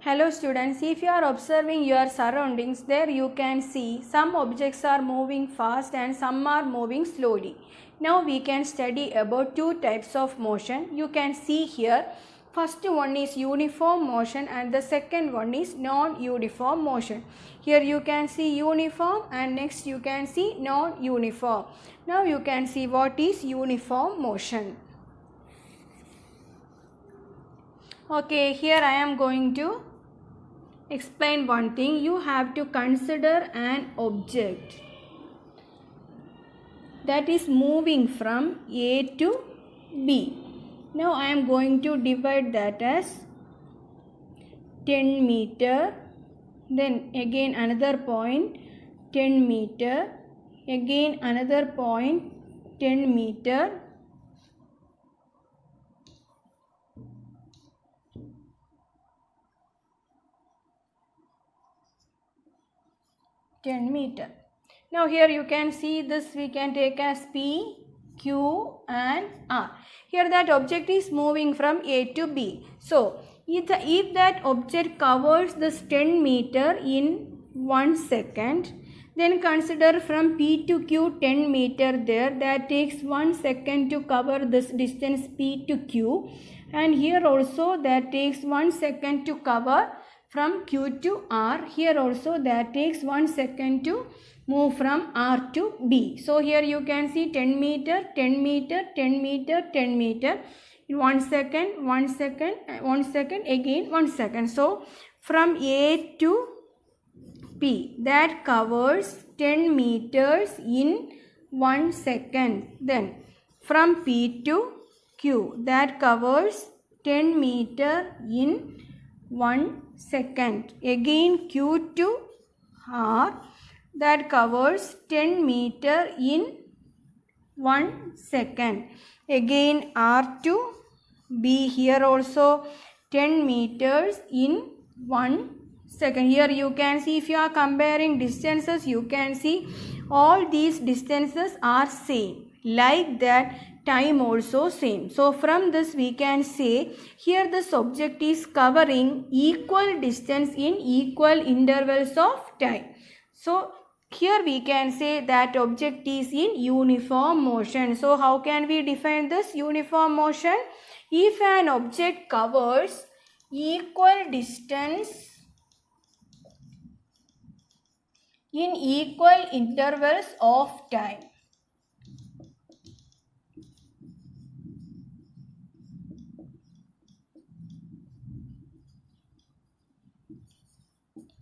Hello students, if you are observing your surroundings, there you can see some objects are moving fast and some are moving slowly. Now we can study about two types of motion. You can see here, first one is uniform motion and the second one is non-uniform motion. Here you can see uniform and next you can see non-uniform. Now you can see what is uniform motion. Okay, here I am going to explain one thing. You have to consider an object that is moving from A to B. Now I am going to divide that as 10 meter, then again another point 10 meter, again another point 10 meter, meter. Now here you can see this we can take as P, Q and R. Here that object is moving from A to B. So if that object covers this 10 meter in 1 second, then consider from P to Q 10 meter there. That takes 1 second to cover this distance P to Q. And here also that takes 1 second to cover from Q to R. Here also that takes 1 second to move from R to B. So here you can see 10 meter, 10 meter, 10 meter, 10 meter. In 1 second, 1 second, 1 second, again 1 second. So from A to P, that covers 10 meters in 1 second. Then from P to Q, that covers 10 meter in 1 second. Again Q to R, that covers 10 meter in 1 second. Again R to B, here also 10 meters in 1 second. Here you can see, if you are comparing distances, you can see all these distances are same. Like that, time also same. So from this we can say here this object is covering equal distance in equal intervals of time. So here we can say that object is in uniform motion. So how can we define this uniform motion? If an object covers equal distance in equal intervals of time.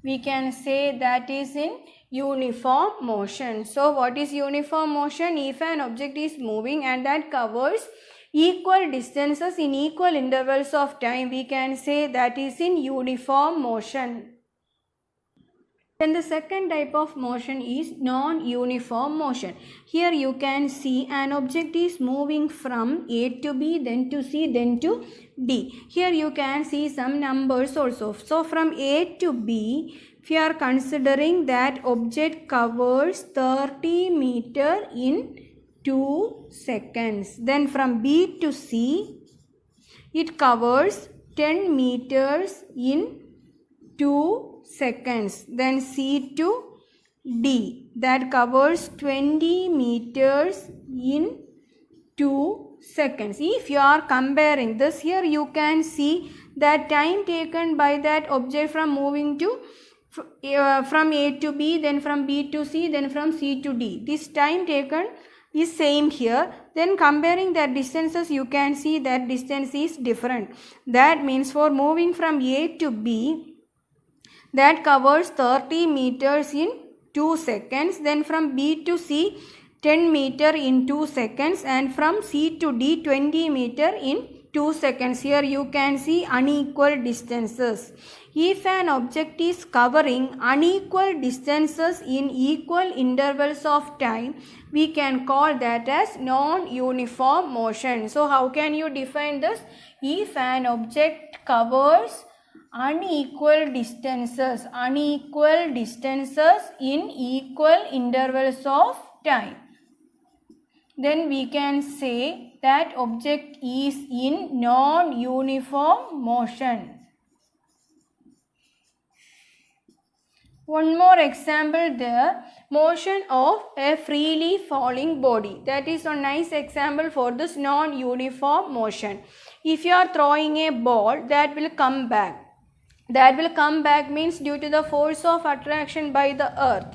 We can say that is in uniform motion. So what is uniform motion? If an object is moving and that covers equal distances in equal intervals of time, we can say that is in uniform motion. Then the second type of motion is non-uniform motion. Here you can see an object is moving from A to B, then to C, then to D. Here you can see some numbers also. So from A to B, if you are considering that object covers 30 meter in 2 seconds. Then from B to C, it covers 10 meters in 2 seconds. Then C to D, that covers 20 meters in 2 seconds. If you are comparing this, here you can see that time taken by that object from moving to from A to B, then from B to C, then from C to D. This time taken is same here. Then comparing the distances, you can see that distance is different. That means for moving from A to B, that covers 30 meters in 2 seconds. Then from B to C, 10 meter in 2 seconds. And from C to D, 20 meter in 2 seconds. Here you can see unequal distances. If an object is covering unequal distances in equal intervals of time, we can call that as non-uniform motion. So how can you define this? If an object covers unequal distances in equal intervals of time, then we can say that object is in non-uniform motion. One more example there, motion of a freely falling body. That is a nice example for this non-uniform motion. If you are throwing a ball, that will come back. That will come back means due to the force of attraction by the earth.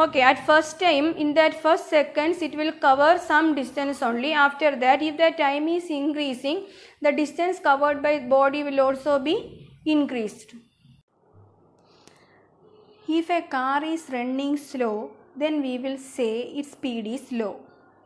Okay, at first time, in that first seconds, it will cover some distance only. After that, if the time is increasing, the distance covered by body will also be increased. If a car is running slow, then we will say its speed is low.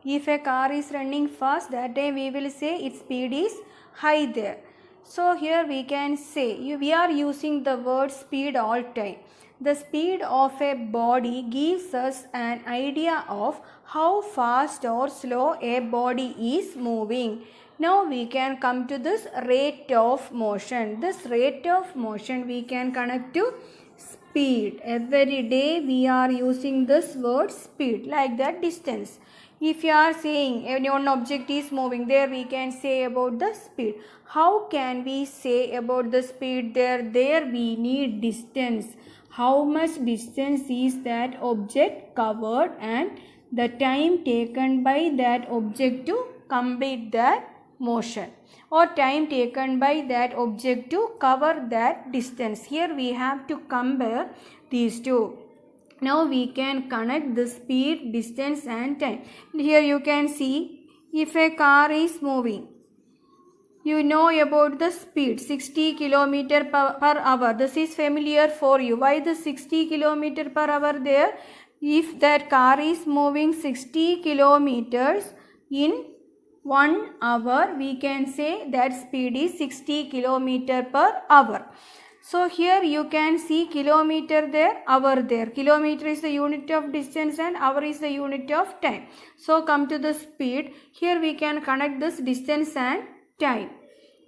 If a car is running fast, that time we will say its speed is high there. So here we can say, we are using the word speed all time. The speed of a body gives us an idea of how fast or slow a body is moving. Now we can come to this rate of motion. This rate of motion we can connect to speed. Every day we are using this word speed, like that distance. If you are saying one object is moving, there we can say about the speed. How can we say about the speed there? There we need distance. How much distance is that object covered and the time taken by that object to complete that motion, or time taken by that object to cover that distance. Here we have to compare these two. Now we can connect the speed, distance and time. Here you can see, if a car is moving, you know about the speed 60 km per hour. This is familiar for you. Why the 60 km per hour there? If that car is moving 60 kilometers in 1 hour, we can say that speed is 60 km per hour. So here you can see kilometer there, hour there. Kilometer is the unit of distance and hour is the unit of time. So come to the speed. Here we can connect this distance and time.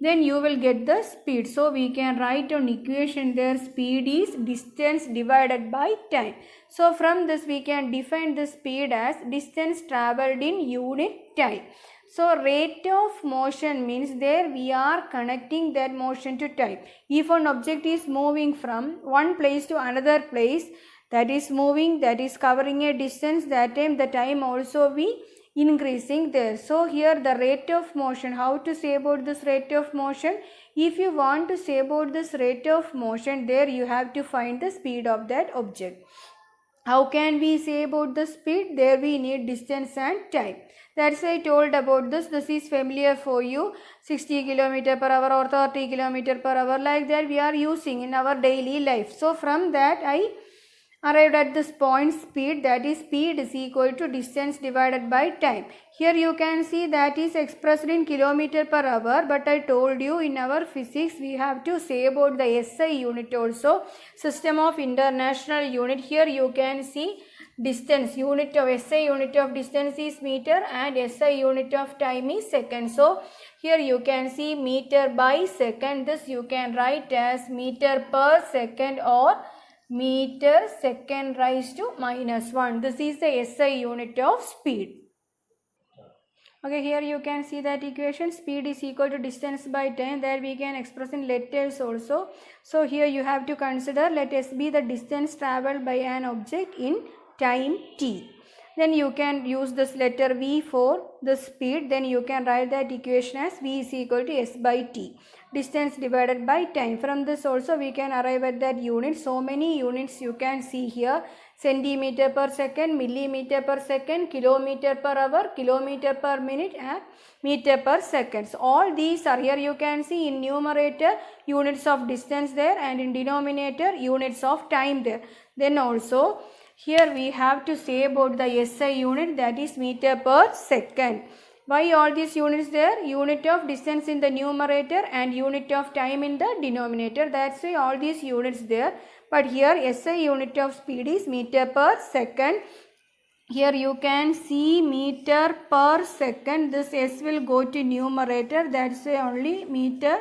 Then you will get the speed. So we can write an equation there. Speed is distance divided by time. So from this we can define the speed as distance travelled in unit time. So rate of motion means there we are connecting that motion to time. If an object is moving from one place to another place, that is moving, that is covering a distance, that time the time also be increasing there. So here the rate of motion, how to say about this rate of motion? If you want to say about this rate of motion, there you have to find the speed of that object. How can we say about the speed? There we need distance and time. That's why I told about this. This is familiar for you. 60 km per hour or 30 km per hour, like that we are using in our daily life. So from that I arrived at this point speed, that is speed is equal to distance divided by time. Here you can see that is expressed in kilometer per hour, but I told you in our physics we have to say about the SI unit also, system of international unit. Here you can see distance, unit of SI unit of distance is meter and SI unit of time is second. So here you can see meter by second. This you can write as meter per second or meter second raised to -1. This is the SI unit of speed. Okay, here you can see that equation, speed is equal to distance by time, that we can express in letters also. So here you have to consider, let S be the distance travelled by an object in time t. Then you can use this letter V for the speed. Then you can write that equation as V is equal to S by T. Distance divided by time. From this also we can arrive at that unit. So many units you can see here. Centimeter per second, millimeter per second, kilometer per hour, kilometer per minute and meter per second. So all these are here you can see in numerator units of distance there and in denominator units of time there. Then also here we have to say about the SI unit, that is meter per second. Why all these units there? Unit of distance in the numerator and unit of time in the denominator. That's why all these units there. But here SI unit of speed is meter per second. Here you can see meter per second. This S will go to numerator. That's why only meter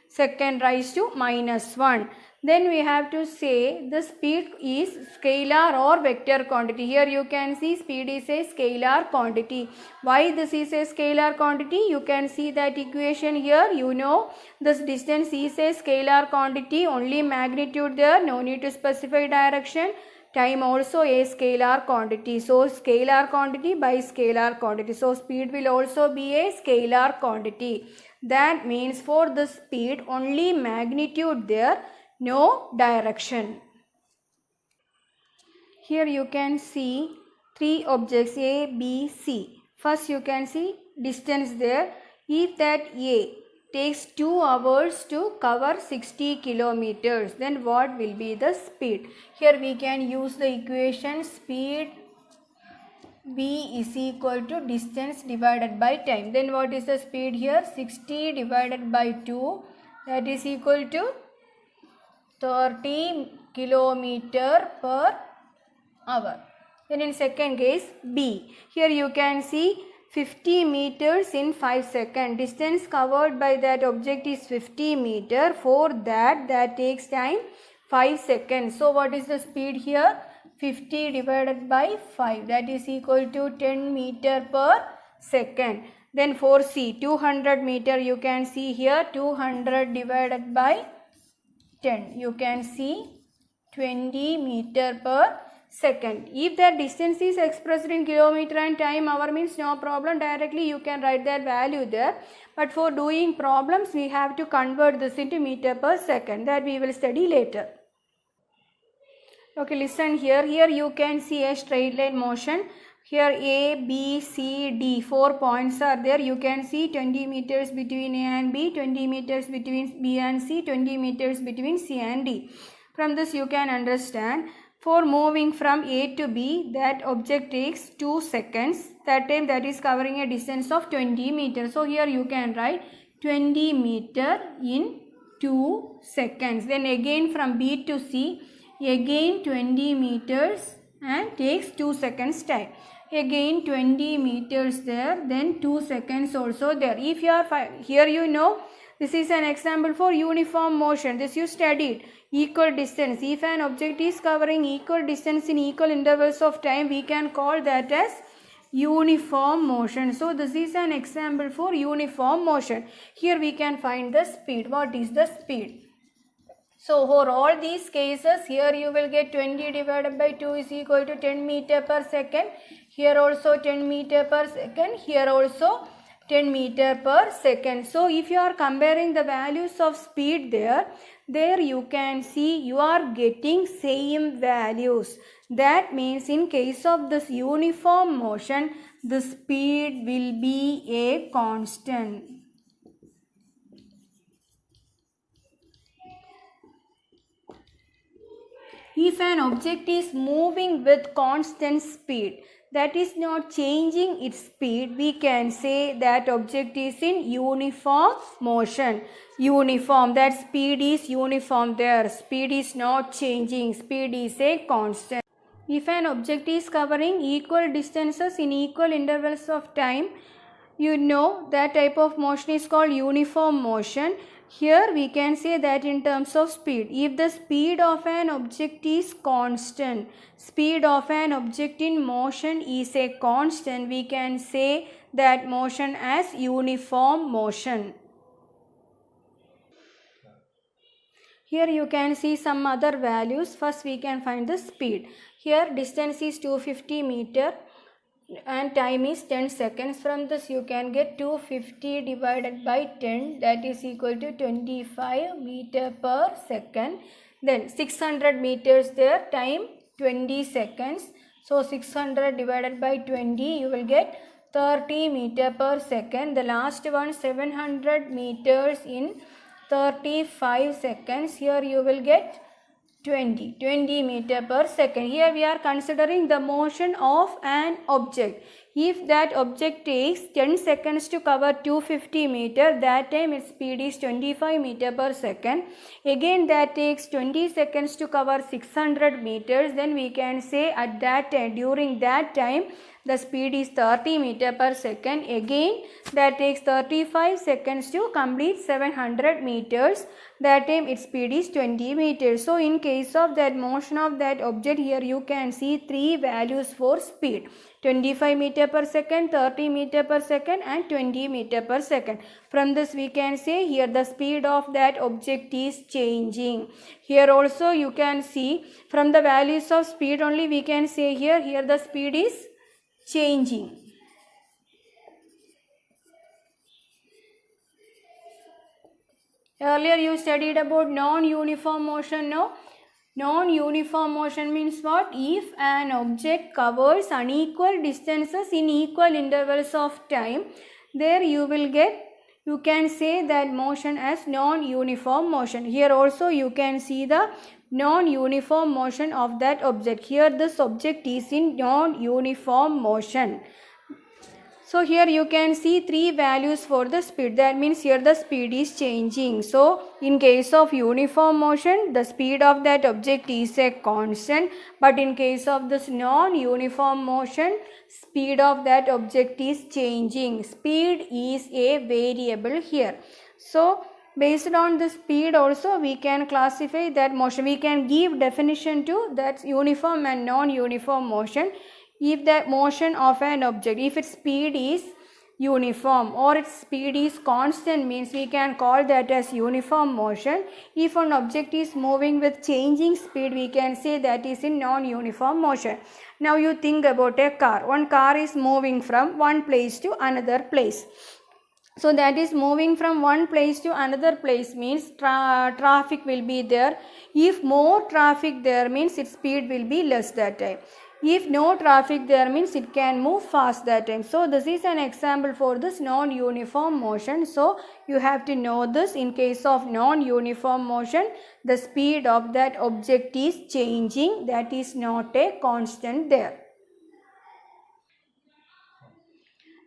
second raised to -1. then we have to say the speed is scalar or vector quantity. Here you can see speed is a scalar quantity. Why this is a scalar quantity? You can see that equation here. You know this distance is a scalar quantity, only magnitude there, no need to specify direction. Time also a scalar quantity. So scalar quantity by scalar quantity. So speed will also be a scalar quantity. That means for the speed only magnitude there, no direction. Here you can see three objects A, B, C. First you can see distance there. If that A takes 2 hours to cover 60 kilometers, then what will be the speed? Here we can use the equation speed V is equal to distance divided by time. Then what is the speed here? 60 divided by 2, that is equal to 30 kilometer per hour. Then in second case B, here you can see 50 meters in 5 seconds. Distance covered by that object is 50 meter. For that takes time 5 seconds. So what is the speed here? 50 divided by 5, that is equal to 10 meter per second. Then for C, 200 meter, you can see here 200 divided by 10. You can see 20 meter per second. If that distance is expressed in kilometer and time hour means no problem, directly you can write that value there. But for doing problems we have to convert this into meter per second, that we will study later. Okay, listen here. Here you can see a straight line motion. Here A, B, C, D, 4 points are there. You can see 20 meters between A and B, 20 meters between B and C, 20 meters between C and D. From this you can understand, for moving from A to B, that object takes 2 seconds. That time that is covering a distance of 20 meters. So here you can write 20 meter in 2 seconds. Then again from B to C, again 20 meters and takes 2 seconds time. Again 20 meters there, then 2 seconds also there. If you are here, you know this is an example for uniform motion. This you studied. Equal distance. If an object is covering equal distance in equal intervals of time, we can call that as uniform motion. So this is an example for uniform motion. Here we can find the speed. What is the speed? So for all these cases, here you will get 20 divided by 2 is equal to 10 meter per second. Here also 10 meter per second. Here also 10 meter per second. So if you are comparing the values of speed there you can see you are getting same values. That means in case of this uniform motion, the speed will be a constant. If an object is moving with constant speed, that is not changing its speed, we can say that object is in uniform motion. Uniform, that speed is uniform there. Speed is not changing. Speed is a constant. If an object is covering equal distances in equal intervals of time, you know that type of motion is called uniform motion. Here we can say that in terms of speed, if the speed of an object is constant, speed of an object in motion is a constant, we can say that motion as uniform motion. Here you can see some other values. First we can find the speed. Here distance is 250 meter and time is 10 seconds. From this you can get 250 divided by 10, that is equal to 25 meter per second. Then 600 meters there, time 20 seconds. So 600 divided by 20, you will get 30 meter per second. The last one 700 meters in 35 seconds. Here you will get 20 meter per second. Here we are considering the motion of an object. If that object takes 10 seconds to cover 250 meter, that time its speed is 25 meter per second. Again that takes 20 seconds to cover 600 meters, then we can say at that time, during that time the speed is 30 meter per second. Again that takes 35 seconds to complete 700 meters, that time its speed is 20 meters. So in case of that motion of that object, here you can see three values for speed: 25 meter per second, 30 meter per second and 20 meter per second. From this we can say here the speed of that object is changing. Here also you can see from the values of speed only we can say here the speed is changing. Earlier you studied about non-uniform motion, no? Non-uniform motion means what? If an object covers unequal distances in equal intervals of time, there you can say that motion as non-uniform motion. Here also you can see the non-uniform motion of that object. Here this object is in non-uniform motion. So here you can see three values for the speed. That means here the speed is changing. So in case of uniform motion, the speed of that object is a constant. But in case of this non-uniform motion, speed of that object is changing. Speed is a variable here. So based on the speed also we can classify that motion. We can give definition to that uniform and non-uniform motion. If the motion of an object, if its speed is uniform or its speed is constant, means we can call that as uniform motion. If an object is moving with changing speed, we can say that is in non-uniform motion. Now you think about a car. One car is moving from one place to another place. So that is moving from one place to another place means traffic will be there. If more traffic there means its speed will be less that time. If no traffic there means it can move fast that time. So this is an example for this non-uniform motion. So you have to know this. In case of non-uniform motion, the speed of that object is changing. That is not a constant there.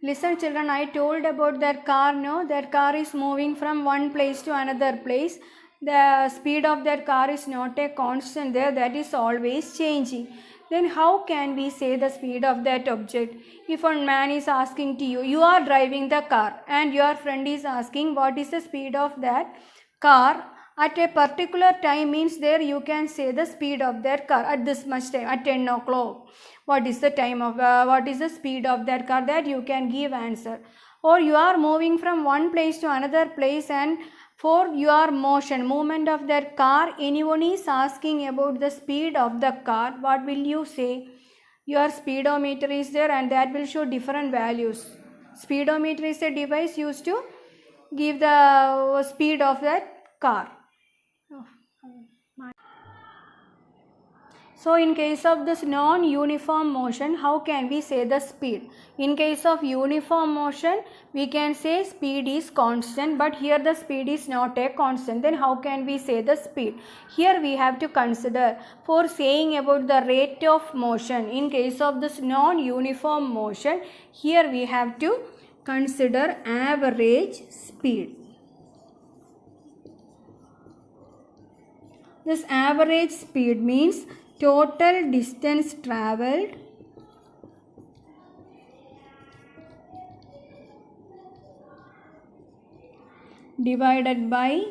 Listen children, I told about that car, no? That car is moving from one place to another place. The speed of that car is not a constant there. That is always changing. Then how can we say the speed of that object? If a man is asking to you, you are driving the car and your friend is asking what is the speed of that car at a particular time, means there you can say the speed of that car at this much time, at 10 o'clock. What is the time of, what is the speed of that car, that you can give answer. Or you are moving from one place to another place and for your movement of that car, anyone is asking about the speed of the car, what will you say? Your speedometer is there and that will show different values. Speedometer is a device used to give the speed of that car. So in case of this non-uniform motion, how can we say the speed? In case of uniform motion, we can say speed is constant, but here the speed is not a constant. Then how can we say the speed? Here we have to consider for saying about the rate of motion. In case of this non-uniform motion, here we have to consider average speed. This average speed means total distance travelled divided by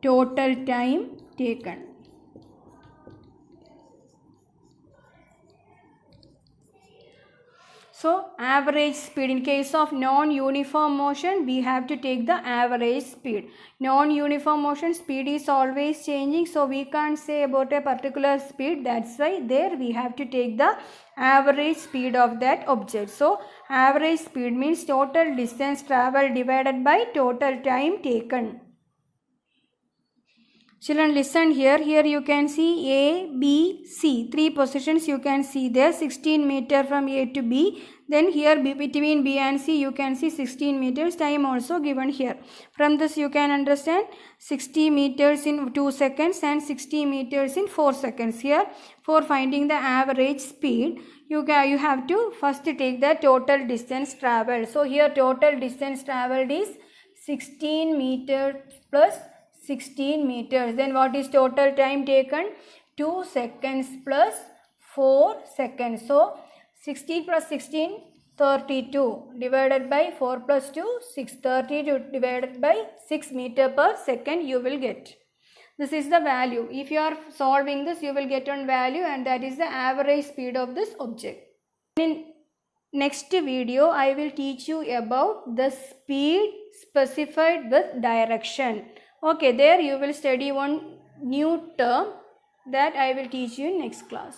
total time taken. So average speed, in case of non-uniform motion, we have to take the average speed. Non-uniform motion, speed is always changing, so we can't say about a particular speed. That's why there we have to take the average speed of that object. So average speed means total distance travelled divided by total time taken. Children, listen here. Here you can see A, B, C. 3 positions you can see there. 16 meter from A to B. Then here between B and C you can see 16 meters. Time also given here. From this you can understand 60 meters in 2 seconds and 60 meters in 4 seconds. Here for finding the average speed you have to first take the total distance traveled. So here total distance traveled is 16 meters plus 16 meters. Then what is total time taken? 2 seconds plus 4 seconds. So 16 plus 16, 32 divided by 4 plus 2, 6. 32 divided by 6 meter per second you will get. This is the value. If you are solving this, you will get one value, and that is the average speed of this object. In next video, I will teach you about the speed specified with direction. Okay, there you will study one new term that I will teach you in next class.